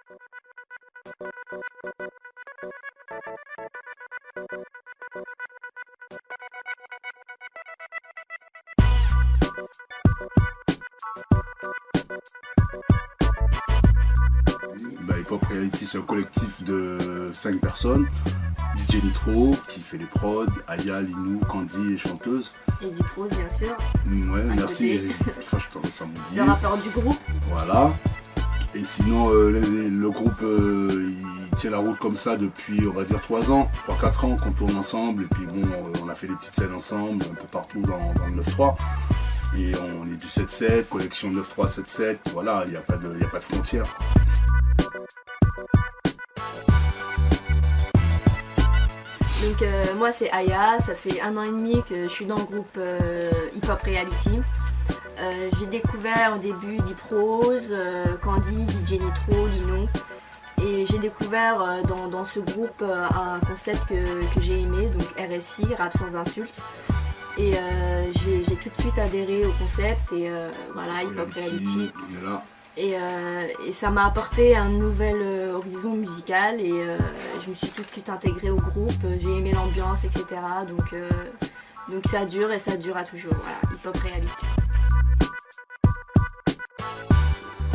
Hip Hop Reality, c'est un collectif de 5 personnes. DJ Nitro qui fait les prods, Aya, Linou, Candy et chanteuse. Et Dipro bien sûr. Ouais, merci. Enfin, je t'en laisse à m'oublier. Le rappeur du groupe. Voilà. Et sinon, le groupe, il tient la route comme ça depuis, on va dire, 3 ans, 3-4 ans qu'on tourne ensemble. Et puis bon, on a fait des petites scènes ensemble, un peu partout dans le 9-3. Et on est du 7-7, collection 9-3, 7-7. Voilà, il n'y a pas de frontières. Donc moi c'est Aya, ça fait 1 an et demi que je suis dans le groupe Hip Hop Reality. J'ai découvert au début Diprose, Candy, DJ Nitro, Lino. Et j'ai découvert dans ce groupe un concept que j'ai aimé, donc RSI, Rap sans insultes. Et j'ai tout de suite adhéré au concept et voilà, Hip Hop Reality. Et ça m'a apporté un nouvel horizon musical et je me suis tout de suite intégrée au groupe, j'ai aimé l'ambiance, etc. Donc ça dure et ça durera toujours, voilà, Hip Hop Reality.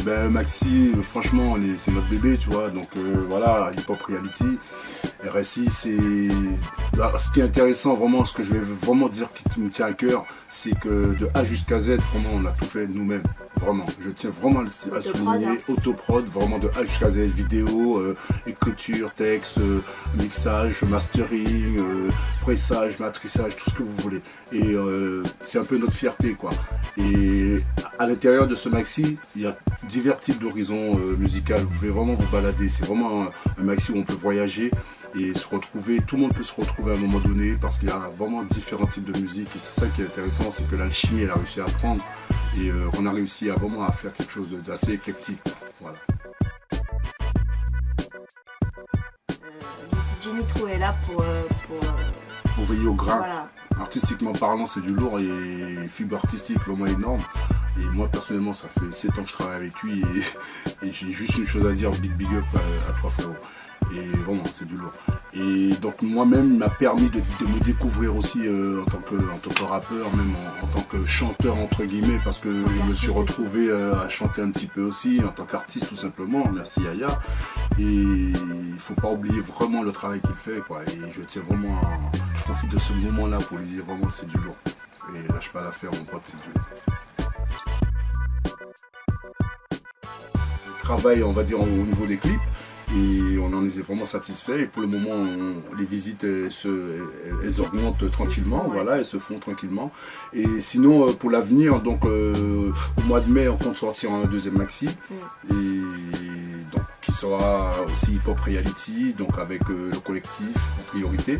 Ben, Maxi, franchement, c'est notre bébé, tu vois, donc voilà, Hip Hop Reality. RSI, c'est... Alors, ce qui est intéressant, vraiment, ce que je vais vraiment dire qui me tient à cœur, c'est que de A jusqu'à Z, vraiment, on a tout fait nous-mêmes. Vraiment, je tiens vraiment à souligner, autoprod, vraiment de A jusqu'à Z, vidéo, écriture, texte, mixage, mastering, pressage, matrissage, tout ce que vous voulez. Et c'est un peu notre fierté, quoi. Et à l'intérieur de ce maxi, il y a divers types d'horizons musicaux. Vous pouvez vraiment vous balader. C'est vraiment un maxi où on peut voyager et se retrouver. Tout le monde peut se retrouver à un moment donné parce qu'il y a vraiment différents types de musique. Et c'est ça qui est intéressant, c'est que l'alchimie, elle a réussi à prendre. Et on a réussi à vraiment à faire quelque chose d'assez éclectique. Voilà. DJ Nitro est là pour veiller au grain. Voilà. Artistiquement parlant, c'est du lourd et fibre artistique vraiment énorme. Et moi personnellement, ça fait 7 ans que je travaille avec lui et j'ai juste une chose à dire, big up à toi frérot. Et vraiment, c'est du lourd. Et donc moi-même, il m'a permis de me découvrir aussi en tant que rappeur, même en tant que chanteur entre guillemets, parce que je me suis retrouvé à chanter un petit peu aussi, en tant qu'artiste tout simplement, merci Aya. Et il ne faut pas oublier vraiment le travail qu'il fait, quoi. Et je tiens vraiment je profite de ce moment-là pour lui dire vraiment c'est du lourd. Et lâche pas l'affaire, mon pote, c'est du lourd. Le travail, on va dire, au niveau des clips. Et on en est vraiment satisfait et pour le moment les visites elles augmentent tranquillement, voilà, elles se font tranquillement. Et sinon pour l'avenir, donc au mois de mai on compte sortir un deuxième maxi et donc qui sera aussi Hip Hop Reality, donc avec le collectif en priorité.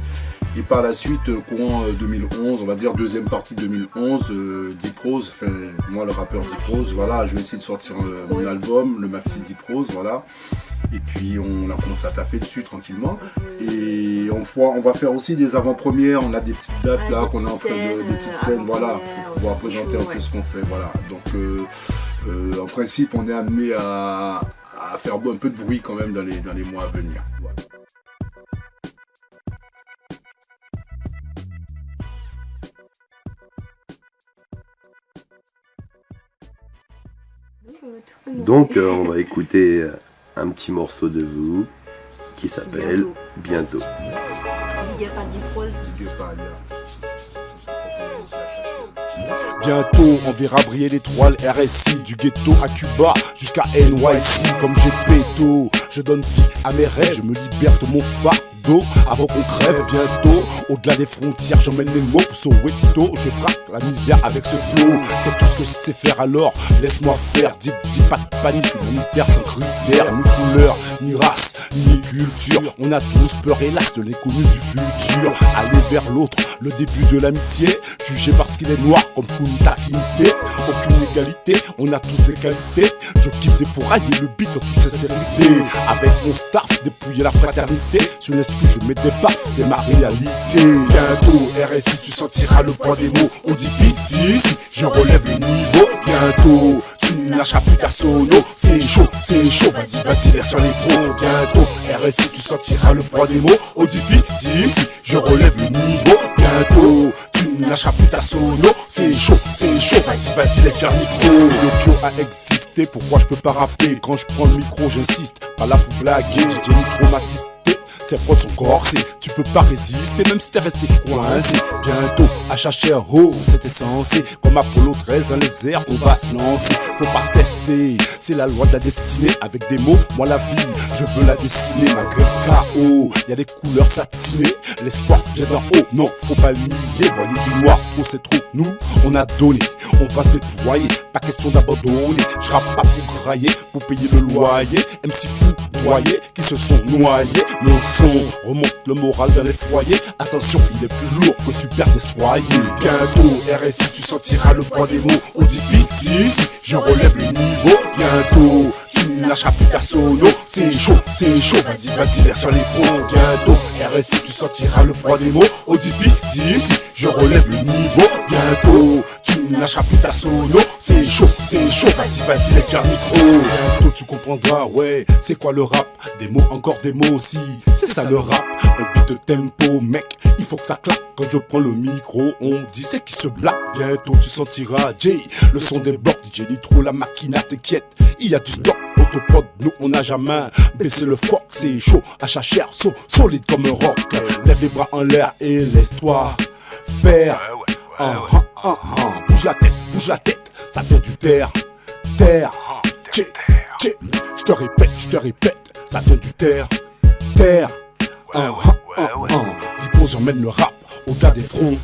Et par la suite, courant 2011, on va dire deuxième partie 2011, Diprose, enfin moi le rappeur Diprose, voilà, je vais essayer de sortir mon album, le maxi Diprose, voilà. Et puis on a commencé à taffer dessus tranquillement. Et on va faire aussi des avant-premières, on a des petites dates là qu'on est en train de. Des petites scènes, voilà, pour pouvoir présenter un peu ce qu'on fait. Voilà. Donc en principe on est amené à faire un peu de bruit quand même dans les mois à venir. Voilà. Donc on va écouter un petit morceau de vous qui s'appelle Bientôt. Big up à Diprose. Bientôt on verra briller l'étoile RSI, du ghetto à Cuba jusqu'à NYC. Comme j'ai péto, je donne vie à mes rêves, je me libère de mon fardeau avant qu'on crève. Bientôt, au-delà des frontières, j'emmène mes mots pour Soweto. Je braque la misère avec ce flow, c'est tout ce que je sais faire, alors laisse-moi faire. Dis pas de panique, humanitaire sans critères, ni couleur, ni race, ni culture. On a tous peur hélas de l'inconnu du futur. Aller vers l'autre, le début de l'amitié, jugé parce qu'il est noir comme Kunta Kinte. Aucune égalité, on a tous des qualités. Je kiffe défourailler le beat en toute sincérité. Avec mon staff, dépouiller la fraternité. Sur l'esprit je mets des baffes, c'est ma réalité. Bientôt, RSI, tu sentiras le poids des mots. On dit pizzi, si je relève le niveau. Bientôt, tu ne lâcheras plus ta sono. C'est chaud, vas-y, laisse sur les pros. Bientôt, RSI, tu sentiras le poids des mots. On dit pizzi, si je relève le niveau. Bientôt, tu ne lâcheras plus ta sono. C'est chaud, vas-y, laisse faire nitro. Le Kyo a existé, pourquoi je peux pas rapper? Quand je prends le micro, j'insiste. Pas là pour blaguer, DJ Nitro m'assiste. Ces prods sont corsés, tu peux pas résister, même si t'es resté coincé. Bientôt, HHR, oh, c'était censé. Comme Apollo 13 dans les airs, on va se lancer. Faut pas tester, c'est la loi de la destinée. Avec des mots, moi la vie, je veux la dessiner. Malgré le chaos, y a des couleurs satinées. L'espoir vient d'en haut, non, faut pas le nier. Voyez du noir, oh c'est trop, nous, on a donné. On va se déployer, pas question d'abandonner. Je rappe pas pour grailler, pour payer le loyer. MC fou, noyés, qui se sont noyés. Mon son remonte le moral dans les foyers. Attention, il est plus lourd que Super Destroyer. Bientôt, RSI, tu sentiras le poids des mots. On dit pizzi, si je relève le niveau. Bientôt, tu ne lâcheras plus ta sono. C'est chaud, vas-y, laisse sur les pros. Bientôt, RSI, tu sentiras le poids des mots. On dit pizzi, si je relève le niveau. Bientôt, tu ne lâcheras plus ta sono. C'est chaud, vas-y, laisse faire nitro. Bientôt tu comprendras, ouais, c'est quoi le rap? Des mots, encore des mots aussi, c'est ça le rap. Un beat de tempo, mec, il faut que ça claque. Quand je prends le micro, on dit c'est qui se blague. Bientôt tu sentiras, Jay, le son des blocs. DJ Nitro, la machine t'inquiète, il y a du stock. Autopod, nous on n'a jamais baissé le foc. C'est chaud, HHR, solide comme un rock. Lève les bras en l'air et laisse-toi faire. Bouge la tête, ça vient du terre. Je te répète, ça vient du terre. Dis-moi, j'emmène le rap au-delà des fronts.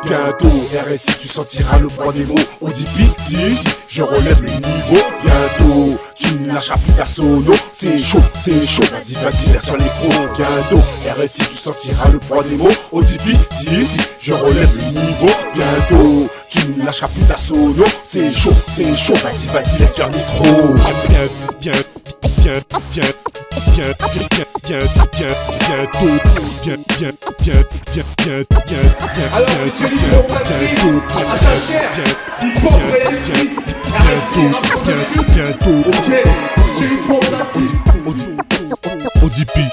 Bientôt, RSI, tu sentiras le poids des mots. On dit pizzi, si je relève le niveau. Bientôt, tu ne lâcheras plus ta sono. C'est chaud, vas-y, laisse sur les pros. Bientôt, RSI, tu sentiras le poids des mots. On dit pizzi, si je relève le niveau. Bientôt, tu ne lâcheras plus ta sono. C'est chaud, vas-y, laisse faire nitro. Alors DJ Nitro platine, HHR, hip-hop réalité, RSI, rap progressif. Ok, DJ Nitro platine. On dit pi.